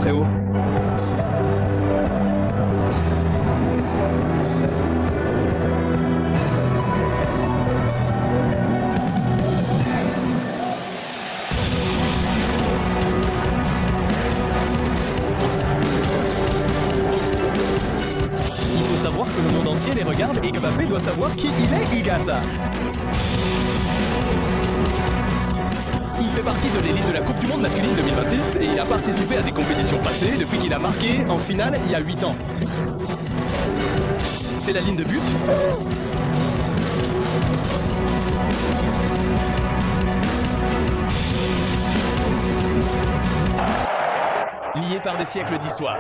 assez haut. Il faut savoir que le monde entier les regarde et que Mbappé doit savoir qui il est, Igasa. Il fait partie de l'élite de la Coupe du Monde masculine 2026 et il a participé à des compétitions passées depuis qu'il a marqué en finale il y a 8 ans. C'est la ligne de but. Lié par des siècles d'histoire.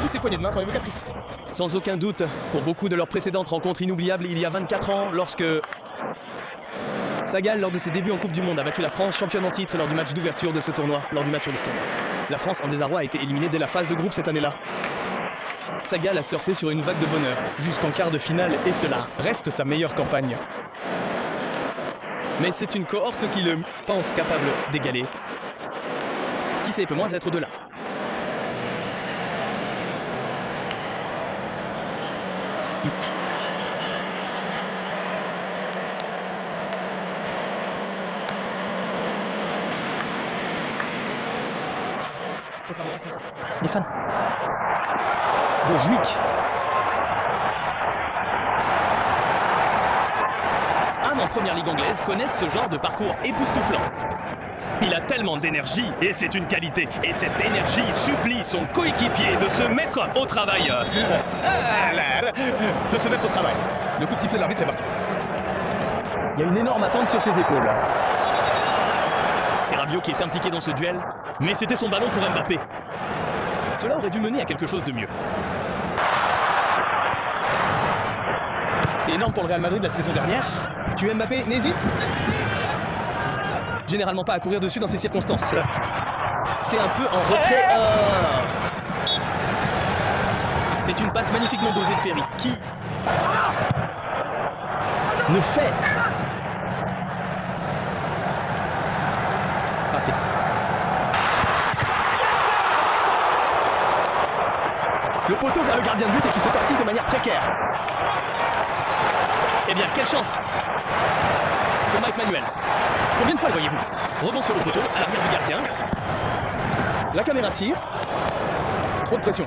Toutes ces poignées de main sont évocatrices. Sans aucun doute, pour beaucoup de leurs précédentes rencontres inoubliables il y a 24 ans, lorsque Sagal, lors de ses débuts en Coupe du Monde, a battu la France, championne en titre lors du match d'ouverture de ce tournoi, lors du match sur le stand. La France en désarroi a été éliminée dès la phase de groupe cette année-là. Sagal a surfé sur une vague de bonheur, jusqu'en quart de finale, et cela reste sa meilleure campagne. Mais c'est une cohorte qui le pense capable d'égaler. Qui sait, peut moins être au-delà. Les fans de Juic. En première ligue anglaise connaissent ce genre de parcours époustouflant. Il a tellement d'énergie et c'est une qualité. Et cette énergie supplie son coéquipier de se mettre au travail. De se mettre au travail. Le coup de sifflet de l'arbitre est parti. Il y a une énorme attente sur ses épaules. C'est Rabiot qui est impliqué dans ce duel, mais c'était son ballon pour Mbappé. Cela aurait dû mener à quelque chose de mieux. C'est énorme pour le Real Madrid la saison dernière. Tu Mbappé, n'hésite généralement pas à courir dessus dans ces circonstances. C'est un peu en retrait. C'est une passe magnifiquement dosée de Perry qui ne fait passer. Le poteau vers le gardien de but et qui se tortille de manière précaire. Eh bien, quelle chance pour Mike Manuel. Combien de fois le voyez-vous? Rebond sur le poteau, à l'arrière du gardien. La caméra tire. Trop de pression.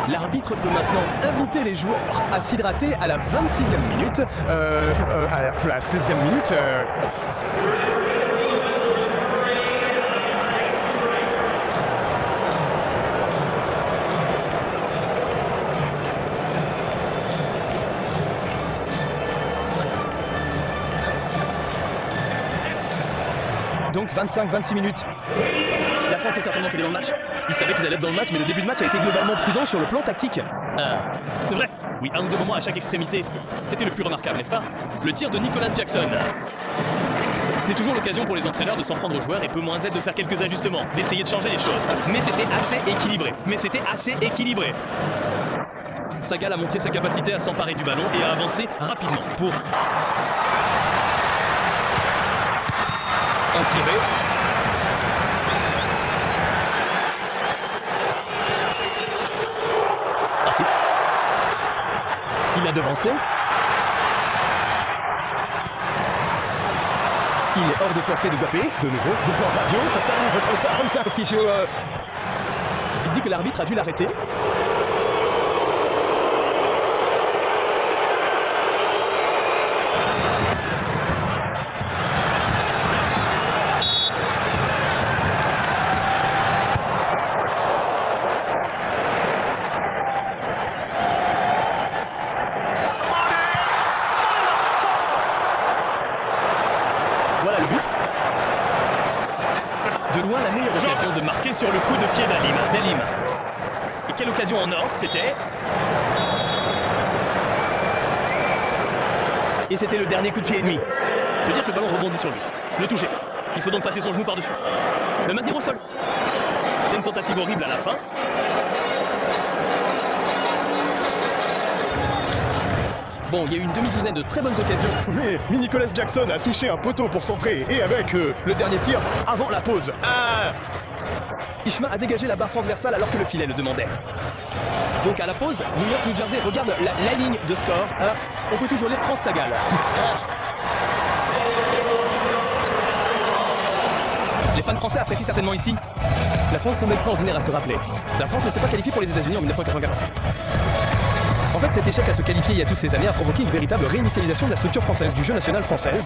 L'arbitre peut maintenant inviter les joueurs à s'hydrater à la 26e minute. À la 16e minute. Donc 25-26 minutes. La France est certainement qu'elle est dans le match. Ils savaient qu'ils allaient être dans le match, mais le début de match a été globalement prudent sur le plan tactique. C'est vrai. Oui, un ou deux moments à chaque extrémité. C'était le plus remarquable, n'est-ce pas? Le tir de Nicolas Jackson. C'est toujours l'occasion pour les entraîneurs de s'en prendre aux joueurs et peu moins aide de faire quelques ajustements, d'essayer de changer les choses. Mais c'était assez équilibré. Sagal a montré sa capacité à s'emparer du ballon et à avancer rapidement pour en tirer. Parti. Il a devancé. Il est hors de portée de Mbappé, de nouveau, devant Rabiot, ça, physio. Il dit que l'arbitre a dû l'arrêter. Voilà le but. De loin, la meilleure occasion de marquer sur le coup de pied d'Alim. Et quelle occasion en or, c'était. Et c'était le dernier coup de pied et demi. Je veux dire que le ballon rebondit sur lui. Le toucher. Il faut donc passer son genou par-dessus. Le maintenir au sol. C'est une tentative horrible à la fin. Bon, il y a eu une demi-douzaine de très bonnes occasions. Mais Nicolas Jackson a touché un poteau pour centrer, et avec le dernier tir avant la pause. Ah! Ishma a dégagé la barre transversale alors que le filet le demandait. Donc à la pause, New York, New Jersey regarde la ligne de score. On peut toujours lire France Sagal. Les fans français apprécient certainement ici. La France semble extraordinaire à se rappeler. La France ne s'est pas qualifiée pour les États-Unis en 1994. En fait, cet échec à se qualifier il y a toutes ces années a provoqué une véritable réinitialisation de la structure française, du jeu national français. Et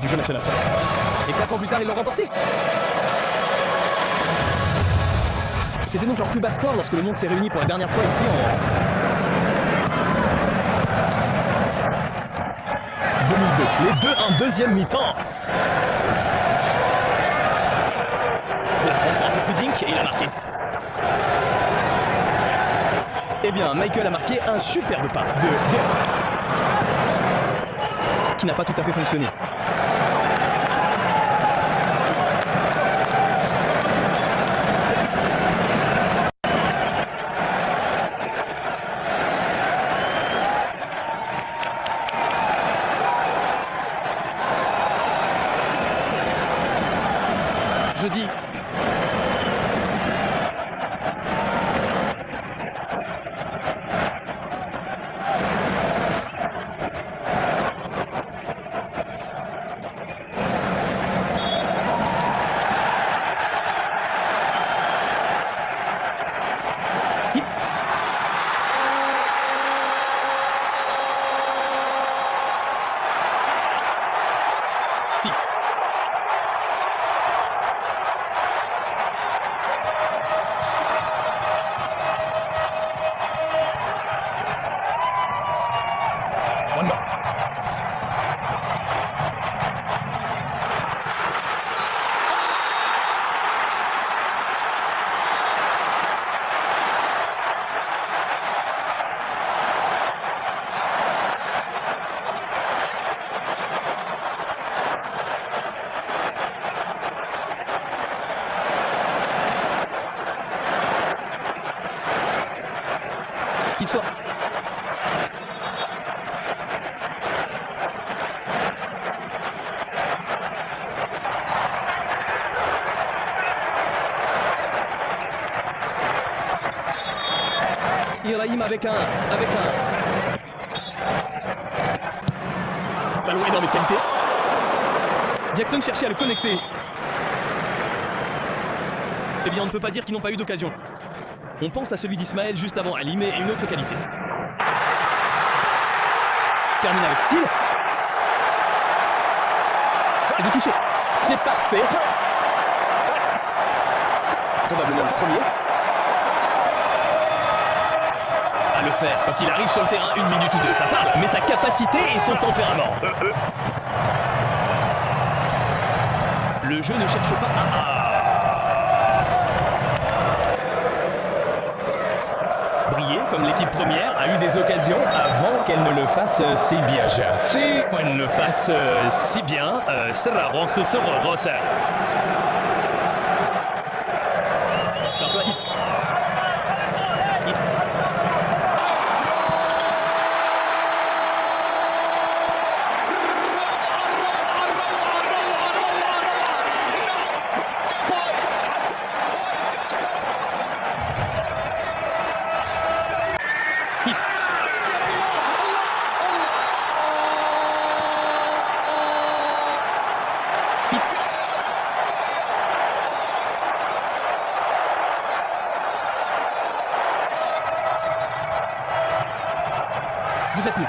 4 ans plus tard, ils l'ont remporté. C'était donc leur plus bas score lorsque le monde s'est réuni pour la dernière fois ici en 2002. Les deux en deuxième mi-temps. La France a un peu plus dink et il a marqué. Eh bien, Michael a marqué un superbe pas qui n'a pas tout à fait fonctionné. Je dis... Qu'il soit. Ibrahim avec un. Ballon énorme de qualité. Jackson cherchait à le connecter. Eh bien, on ne peut pas dire qu'ils n'ont pas eu d'occasion. On pense à celui d'Ismaël juste avant Ali, mais une autre qualité. Termine avec style. Et de toucher. C'est parfait. Probablement le premier. À le faire quand il arrive sur le terrain, 1 minute ou 2, ça parle. Mais sa capacité et son tempérament. Le jeu ne cherche pas à... briller comme l'équipe première a eu des occasions avant qu'elle ne le fasse si bien. Si elle ne le fasse si bien, sera Rosso sera Rossa. Vous êtes nous.